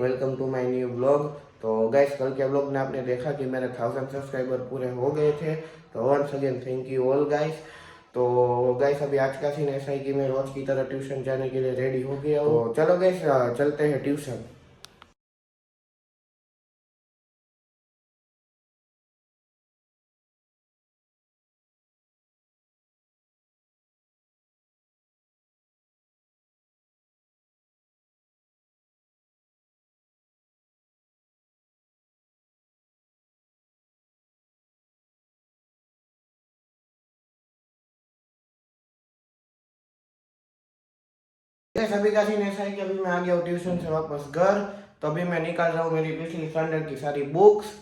Welcome to my new blog. तो guys कल के ब्लॉग में आपने देखा कि मेरे 1000 सब्सक्राइबर पूरे हो गए थे। तो once again thank you all guys. तो गाइस अभी आज का सीन ऐसा है कि मैं रोज की तरह ट्यूशन जाने के लिए रेडी हो गया हूँ। तो चलो गाइस चलते हैं ट्यूशन। गाइस अभी का सीन ऐसा है कि अभी मैं आ गया हूँ ट्यूशन से वापस घर। तो अभी मैं निकाल रहा हूँ मेरी पिछली स्टैंडर्ड की सारी बुक्स।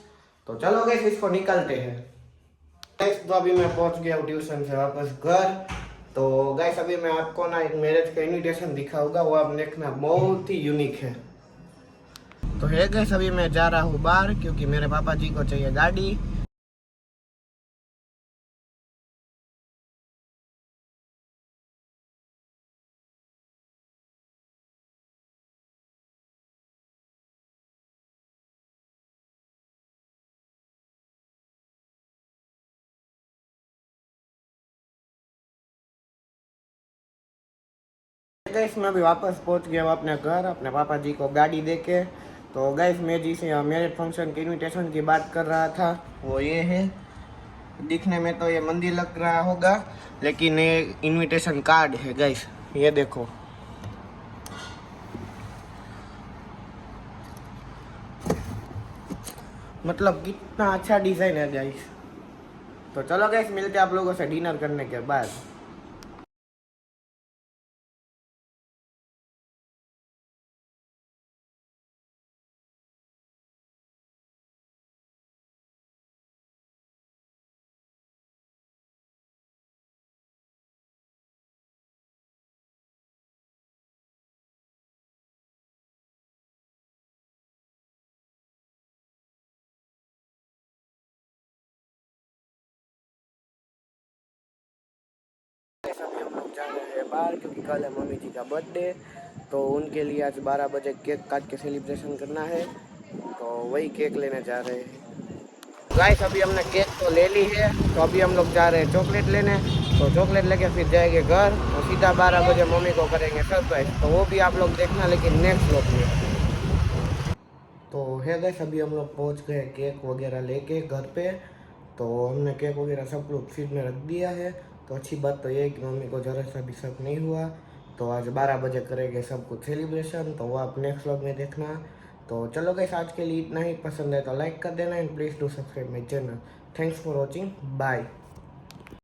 तो चलो गाइस इसको निकालते हैं। गाइस तो अभी मैं पहुंच गया हूँ ट्यूशन से वापस घर। तो गाइस अभी मैं आपको ना एक मैरिज का इनविटेशन दिखाऊंगा, वो आप देखना बहुत ही यूनिक है। तो है गाइस अभी मैं जा रहा हूँ बाहर क्योंकि मेरे पापा जी को चाहिए गाड़ी। गाइस मैं अभी वापस पहुंच गया हूँ अपने घर, अपने पापा जी को गाड़ी देके। तो गाइस मैं जिसे मैरिज फंक्शन के इनविटेशन की बात कर रहा था वो ये है। दिखने में तो ये मंदिर लग रहा होगा, लेकिन ये इनविटेशन कार्ड है गाइस। ये देखो, मतलब कितना अच्छा डिजाइन है गाइस। तो चलो गाइस मिलते हैं आप लोगों से डिनर करने के बाद। अभी हम लोग जा रहे हैं बाहर क्योंकि कल है मम्मी जी का बर्थडे। तो उनके लिए आज 12 बजे केक काट के सेलिब्रेशन करना है। तो वही केक लेने जा रहे हैं। गाइस अभी हमने केक तो ले ली है, तो अभी हम लोग जा रहे हैं चॉकलेट लेने। तो चॉकलेट लेके फिर जाएंगे घर और सीधा 12 बजे मम्मी को करेंगे सरप्राइज। तो वो भी आप लोग देखना, लेकिन नेक्स्ट ब्लॉग में। तो है गाइस अभी हम लोग पहुंच गए केक वगैरह लेके घर पे। तो हमने केक वगैरह सब लोग फ्रिज में रख दिया है। तो अच्छी बात तो ये है कि मम्मी को ज़रा सा भी शक नहीं हुआ। तो आज 12 बजे करेंगे सब कुछ सेलिब्रेशन, तो वो आप नेक्स्ट व्लॉग में देखना। तो चलो गाइस आज के लिए इतना ही। पसंद है तो लाइक कर देना and please do subscribe my channel. Thanks for watching, bye.